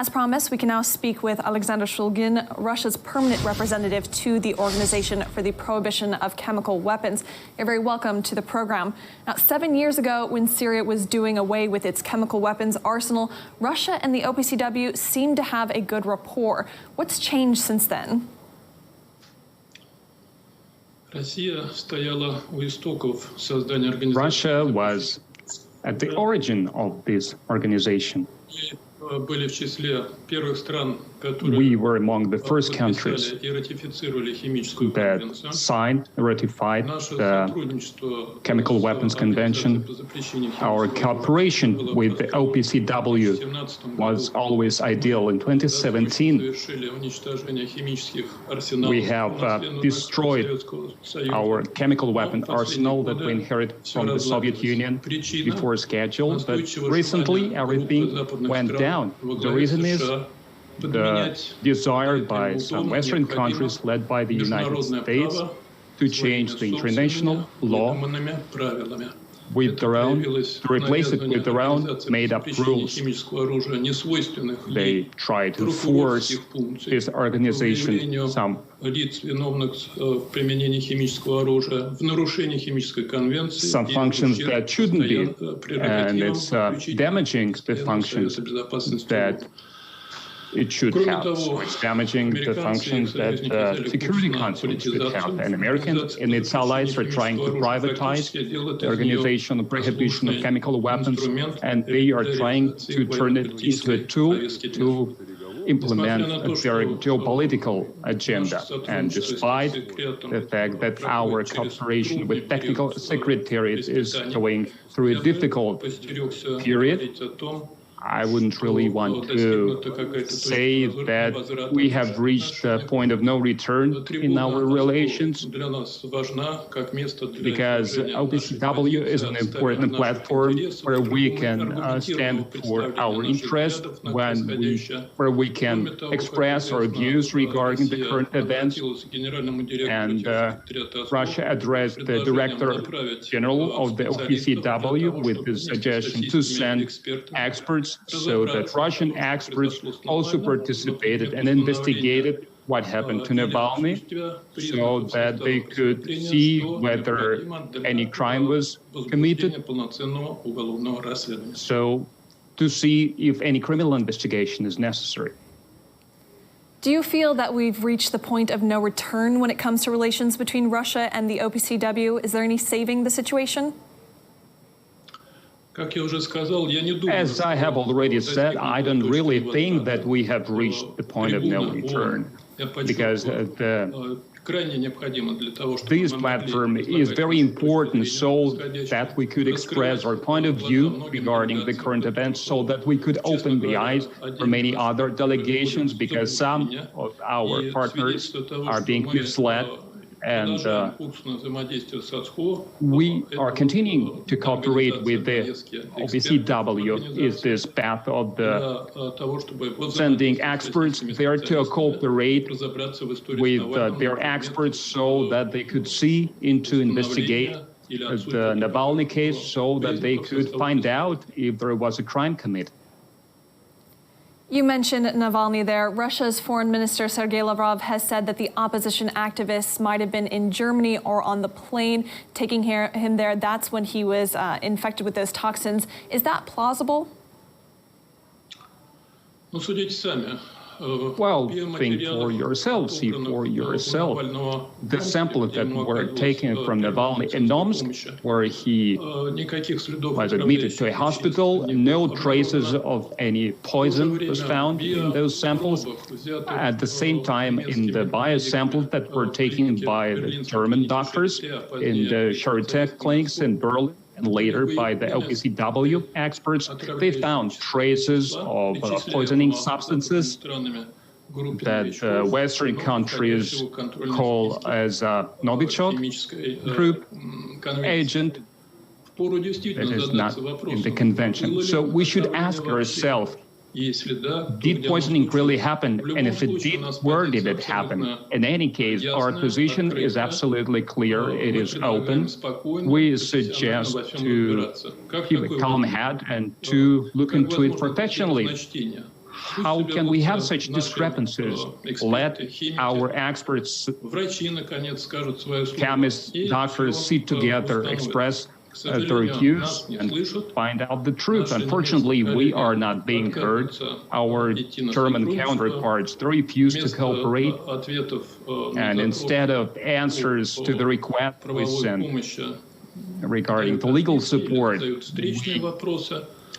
As promised, we can now speak with Alexander Shulgin, Russia's permanent representative to the Organization for the Prohibition of Chemical Weapons. You're very welcome to the program. Now, 7 years ago, when Syria was doing away with its chemical weapons arsenal, Russia and the OPCW seemed to have a good rapport. What's changed since then? Russia was at the origin of this organization. We were among the first countries that signed and ratified the Chemical Weapons Convention. Our cooperation with the OPCW was always ideal. In 2017, we have destroyed our chemical weapon arsenal that we inherited from the Soviet Union before schedule, but recently everything went down. The reason is the desire by some Western countries, led by the United States, to change the international law with their own, to replace it with their own made-up rules. They try to force this organization some functions that shouldn't be, and it's damaging the functions that it should have. So it's damaging the functions that Security Council should have. And Americans and its allies are trying to privatize the Organization of Prohibition of Chemical Weapons, and they are trying to turn it into a tool to implement their geopolitical agenda. And despite the fact that our cooperation with Technical Secretariat is going through a difficult period, I wouldn't really want to say that we have reached a point of no return in our relations, because OPCW is an important platform where we can stand for our interest, where we can express our views regarding the current events. And Russia addressed the Director General of the OPCW with the suggestion to send experts, so that Russian experts also participated and investigated what happened to Navalny, so that they could see whether any crime was committed, so to see if any criminal investigation is necessary. Do you feel that we've reached the point of no return when it comes to relations between Russia and the OPCW? Is there any saving the situation? As I have already said, I don't really think that we have reached the point of no return, because this platform is very important so that we could express our point of view regarding the current events, so that we could open the eyes for many other delegations, because some of our partners are being misled. And we are continuing to cooperate with the OPCW. Is this path of the sending experts there to cooperate with their experts, so that they could see into investigate the Navalny case, so that they could find out if there was a crime committed. You mentioned Navalny there. Russia's Foreign Minister Sergei Lavrov has said that the opposition activists might have been in Germany or on the plane taking him there. That's when he was infected with those toxins. Is that plausible? Well, think for yourself, see for yourself. The samples that were taken from Navalny in Omsk, where he was admitted to a hospital, no traces of any poison was found in those samples. At the same time, in the biosamples that were taken by the German doctors in the Charité clinics in Berlin, and later by the OPCW experts, they found traces of poisoning substances that Western countries call as Novichok group agent that is not in the convention. So we should ask ourselves, did poisoning really happen? And if it did, where did it happen? In any case, our position is absolutely clear. It is open. We suggest to keep a calm head and to look into it professionally. how can we have such discrepancies? Let our experts, chemists, doctors sit together, express their views and find out the truth. Unfortunately, we are not being heard. Our German counterparts, they refuse to cooperate. And instead of answers to the request we sent regarding the legal support, we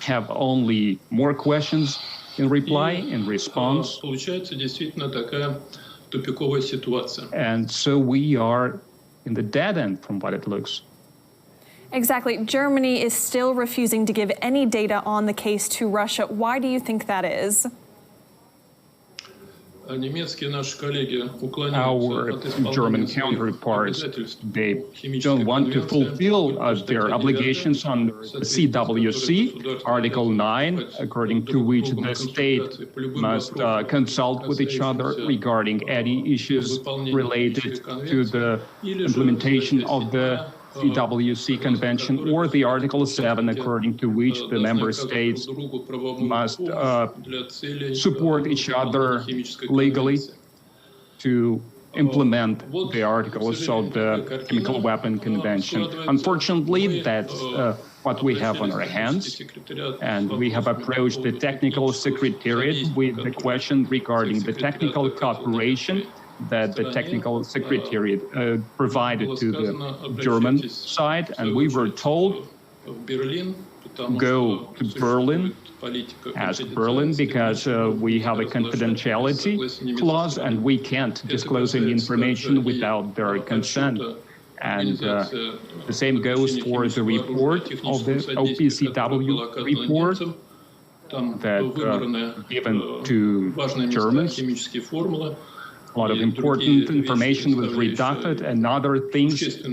have only more questions in reply, in response. And so we are in the dead end from what it looks. Exactly. Germany is still refusing to give any data on the case to Russia. Why do you think that is? Our German counterparts, they don't want to fulfill their obligations under CWC, Article 9, according to which the state must consult with each other regarding any issues related to the implementation of the CWC Convention, or the Article 7, according to which the member states must support each other legally to implement the articles of the Chemical Weapon Convention. Unfortunately, that's what we have on our hands, and we have approached the Technical Secretariat with the question regarding the technical cooperation that the Technical Secretariat provided to the German side, and we were told, go to Berlin, ask Berlin, because we have a confidentiality clause and we can't disclose any information without their consent. And the same goes for the report of the OPCW report that given to Germans. A lot of important information was redacted, and other things of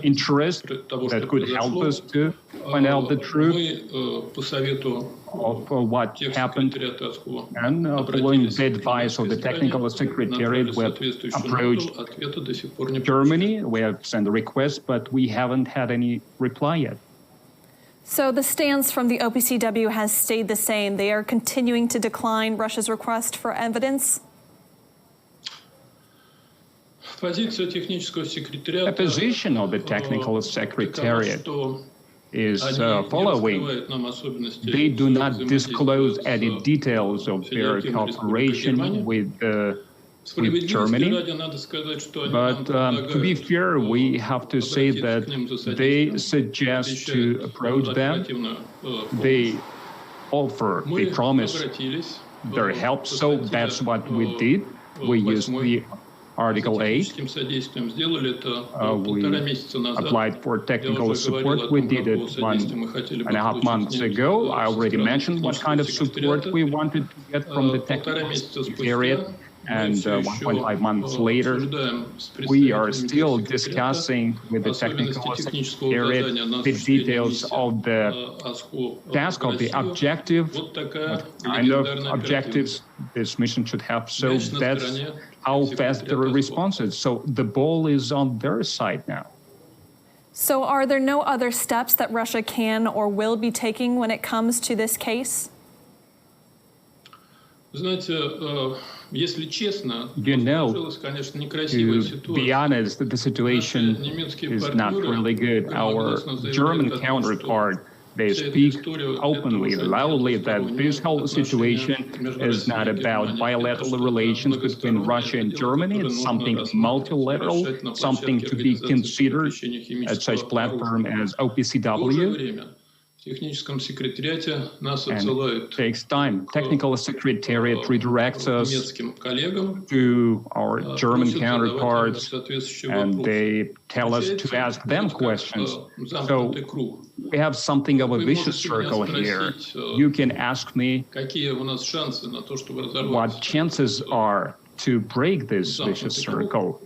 interest that could help us to find out the truth of what happened. And following the advice of the Technical Secretariat, we have approached Germany. We have sent a request, but we haven't had any reply yet. So the stance from the OPCW has stayed the same. They are continuing to decline Russia's request for evidence? The position of the Technical Secretariat is following. They do not disclose any details of their cooperation with Germany, but to be fair, we have to say that they suggest to approach them. They offer, they promise their help, so that's what we did. We used the Article 8. We applied for technical support. We did it 1.5 months ago. I already mentioned what kind of support we wanted to get from the Technical Secretariat. And 1.5 months later, we are still discussing with the Technical Secretariat the details of the task, of the objective, what kind of objectives this mission should have. So that's how fast the response is. So the ball is on their side now. So are there no other steps that Russia can or will be taking when it comes to this case? You know, to be honest, the situation is not really good. Our German counterpart, they speak openly, loudly, that this whole situation is not about bilateral relations between Russia and Germany. It's something multilateral, something to be considered at such platform as OPCW. And it takes time. Technical Secretariat redirects us to our German counterparts, and they tell us to ask them questions. So we have something of a vicious circle here. You can ask me what chances are to break this vicious circle.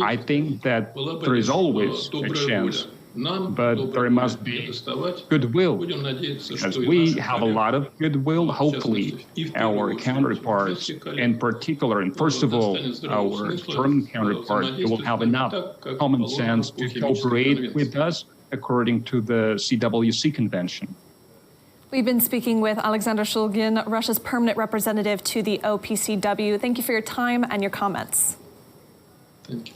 I think that there is always a chance. But there must be goodwill, because we have a lot of goodwill. Hopefully, our counterparts, in particular, and first of all, our German counterpart, will have enough common sense to cooperate with us according to the CWC Convention. We've been speaking with Alexander Shulgin, Russia's permanent representative to the OPCW. Thank you for your time and your comments. Thank you.